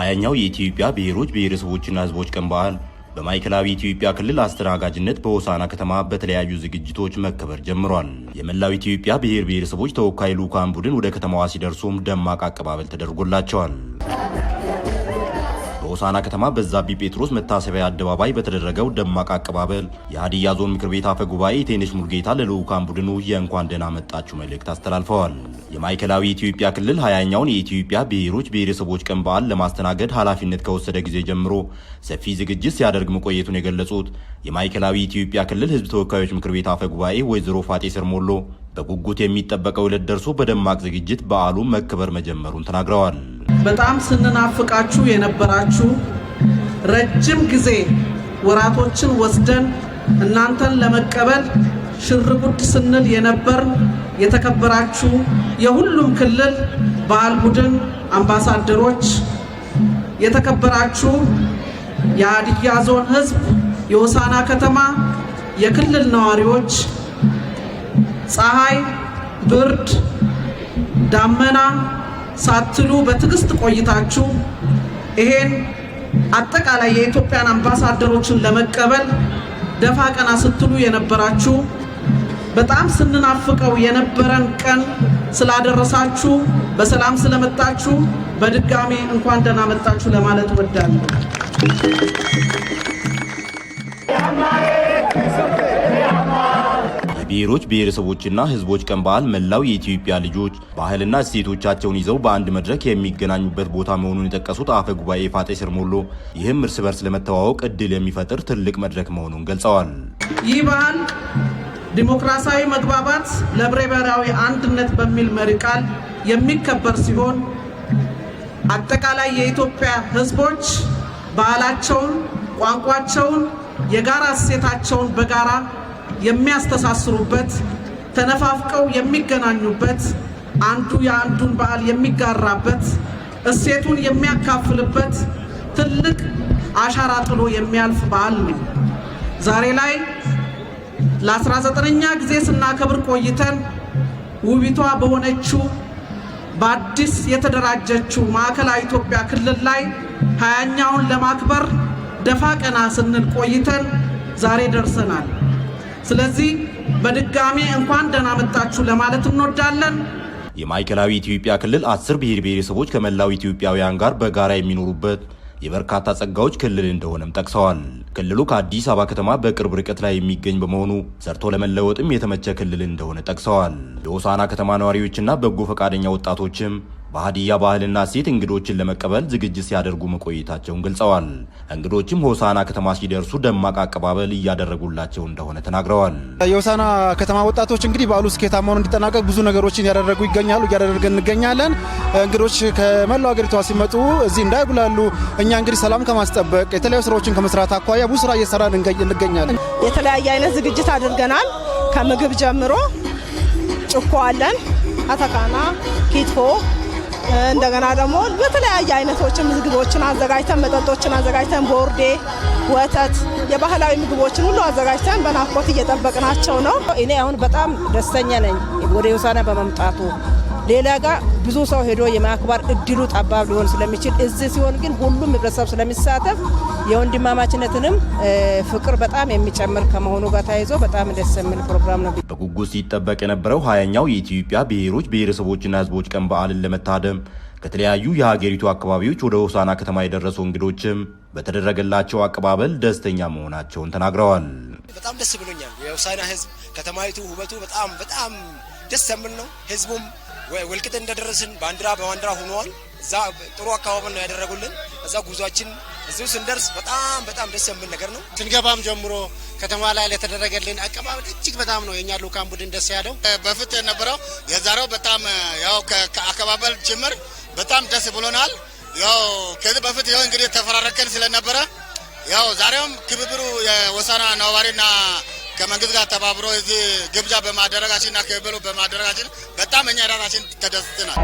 የ20ኛው የኢትዮጵያ ብሔሮች ብሔረሰቦችና ህዝቦች ቀን በዓል በማዕከላዊ ኢትዮጵያ ክልል አስተናጋጅነት በሆሳና ከተማ በተለያዩ ዝግጅቶች መከበር ጀምሯል። የመላው ኢትዮጵያ ብሔር ብሔረሰቦች ተወካይ ልዑካን ቡድን ወደ ከተማዋ ሲደርሱም ደማቅ አቀባበል ተደርጎላቸዋል። በሆሳና ከተማ በዛብህ ጴጥሮስ መታሰቢያ አደባባይ በተደረገው ደማቅ አቀባበል የሀዲያ ዞን ምክር ቤት አፈ ጉባኤ ቴነሽ ሙልጌታ ለልዑካን ቡድኑ የእንኳን ደህና መጣችሁ መልእክት አስተላልፈዋል። የማዕከላዊ ኢትዮጵያ ክልል 20ኛውን የኢትዮጵያ ብሔሮች ብሔረሰቦች ቀን በዓል ለማስተናገድ ኃላፊነት ከወሰደ ጊዜ ጀምሮ ሰፊ ዝግጅት ሲያደርግ መቆየቱን የገለጹት የማዕከላዊ ኢትዮጵያ ክልል ህዝብ ተወካዮች ምክር ቤት አፈ ጉባኤ ወይዘሮ ፋጤ ሰርሞሎ በጉጉት የሚጠበቀው ዕለት ደርሶ በደማቅ ዝግጅት በዓሉ መከበር መጀመሩን ተናግረዋል። በጣም ስንናፍቃችሁ የነበራችሁ ረጅም ጊዜ ወራቶችን ወስደን እናንተን ለመቀበል ሽርጉድ ስንል የነበር የተከበራችሁ የሁሉም ክልል ባህል ቡድን አምባሳደሮች፣ የተከበራችሁ የሀዲያ ዞን ህዝብ፣ የሆሳና ከተማ የክልል ነዋሪዎች፣ ፀሐይ፣ ብርድ፣ ዳመና ሳትሉ በትዕግስት ቆይታችሁ ይሄን አጠቃላይ የኢትዮጵያን አምባሳደሮችን ለመቀበል ደፋ ቀና ስትሉ የነበራችሁ በጣም ስንናፍቀው የነበረን ቀን ስላደረሳችሁ በሰላም ስለመጣችሁ በድጋሚ እንኳን ደህና መጣችሁ ለማለት እወዳለሁ። ብሔሮች ብሔረሰቦችና ህዝቦች ቀን በዓል መላው የኢትዮጵያ ልጆች ባህልና እሴቶቻቸውን ይዘው በአንድ መድረክ የሚገናኙበት ቦታ መሆኑን የጠቀሱት አፈ ጉባኤ ፋጤ ሰርሞሎ ይህም እርስ በርስ ለመተዋወቅ እድል የሚፈጥር ትልቅ መድረክ መሆኑን ገልጸዋል። ይህ በዓል ዲሞክራሲያዊ መግባባት ለህብረ ብሔራዊ አንድነት በሚል መሪ ቃል የሚከበር ሲሆን አጠቃላይ የኢትዮጵያ ህዝቦች ባህላቸውን፣ ቋንቋቸውን፣ የጋራ እሴታቸውን በጋራ የሚያስተሳስሩበት፣ ተነፋፍቀው የሚገናኙበት፣ አንዱ የአንዱን ባህል የሚጋራበት፣ እሴቱን የሚያካፍልበት ትልቅ አሻራ ጥሎ የሚያልፍ በዓል ነው። ዛሬ ላይ ለ19ኛ ጊዜ ስናከብር ቆይተን ውቢቷ በሆነችው በአዲስ የተደራጀችው ማዕከላዊ ኢትዮጵያ ክልል ላይ 20ኛውን ለማክበር ደፋ ቀና ስንል ቆይተን ዛሬ ደርሰናል። ስለዚህ በድጋሚ እንኳን ደህና መጣችሁ ለማለት እንወዳለን። የማዕከላዊ ኢትዮጵያ ክልል 10 ብሔር ብሔረሰቦች ከመላው ኢትዮጵያውያን ጋር በጋራ የሚኖሩበት የበርካታ ጸጋዎች ክልል እንደሆነም ጠቅሰዋል። ክልሉ ከአዲስ አበባ ከተማ በቅርብ ርቀት ላይ የሚገኝ በመሆኑ ሰርቶ ለመለወጥም የተመቸ ክልል እንደሆነ ጠቅሰዋል። የሆሳና ከተማ ነዋሪዎችና በጎ ፈቃደኛ ወጣቶችም በሀዲያ ባህልና እሴት እንግዶችን ለመቀበል ዝግጅት ሲያደርጉ መቆየታቸውን ገልጸዋል። እንግዶችም ሆሳና ከተማ ሲደርሱ ደማቅ አቀባበል እያደረጉላቸው እንደሆነ ተናግረዋል። የሆሳና ከተማ ወጣቶች እንግዲህ በዓሉ ስኬታማ ሆኖ እንዲጠናቀቅ ብዙ ነገሮችን እያደረግን እንገኛለን። እንግዶች ከመላው ሀገሪቷ ሲመጡ እዚህ እንዳይጉላሉ እኛ እንግዲህ ሰላም ከማስጠበቅ የተለያዩ ስራዎችን ከመስራት አኳያ ብዙ ስራ እየሰራን እንገኛለን። የተለያየ አይነት ዝግጅት አድርገናል። ከምግብ ጀምሮ ጭኮ አለን፣ አተካና፣ ኪትፎ እንደገና ደግሞ በተለያየ አይነቶችን ምግቦችን አዘጋጅተን መጠጦችን አዘጋጅተን ቦርዴ፣ ወተት፣ የባህላዊ ምግቦችን ሁሉ አዘጋጅተን በናፍቆት እየጠበቅናቸው ነው። እኔ አሁን በጣም ደስተኛ ነኝ ወደ ሆሳና በመምጣቱ። ሌላ ጋር ብዙ ሰው ሄዶ የማክበር እድሉ ጠባብ ሊሆን ስለሚችል እዚህ ሲሆን ግን ሁሉም ህብረተሰብ ስለሚሳተፍ የወንድማማችነትንም ፍቅር በጣም የሚጨምር ከመሆኑ ጋር ተያይዞ በጣም ደስ የሚል ፕሮግራም ነው። በጉጉት ሲጠበቅ የነበረው 20ኛው የኢትዮጵያ ብሔሮች ብሔረሰቦችና ህዝቦች ቀን በዓልን ለመታደም ከተለያዩ የሀገሪቱ አካባቢዎች ወደ ሆሳና ከተማ የደረሱ እንግዶችም በተደረገላቸው አቀባበል ደስተኛ መሆናቸውን ተናግረዋል። በጣም ደስ ብሎኛል። የሆሳና ህዝብ ከተማይቱ ውበቱ በጣም ደስ የሚል ነው። ህዝቡም ወልቂጤ እንደደረስን ባንዲራ ሆነዋል። እዛ ጥሩ አቀባበል ነው ያደረጉልን። እዛ ጉዟችን እዚሁ ስንደርስ በጣም ደስ የሚል ነገር ነው። ስንገባም ጀምሮ ከተማ ላይ ለተደረገልን አቀባበል እጅግ በጣም ነው የኛ ልዑካን ቡድን ደስ ያለው። በፊት የነበረው የዛሬው በጣም ያው ከአቀባበል ጭምር በጣም ደስ ብሎናል። ያው ከዚህ በፊት ያው እንግዲህ ተፈራረከን ስለነበረ ያው ዛሬውም ክብብሩ የሆሳና ነዋሪና ከመንግስት ጋር ተባብሮ እዚህ ግብዣ በማደረጋችንና ክብብሩ በማደረጋችን በጣም እኛ ራሳችን ተደስተናል።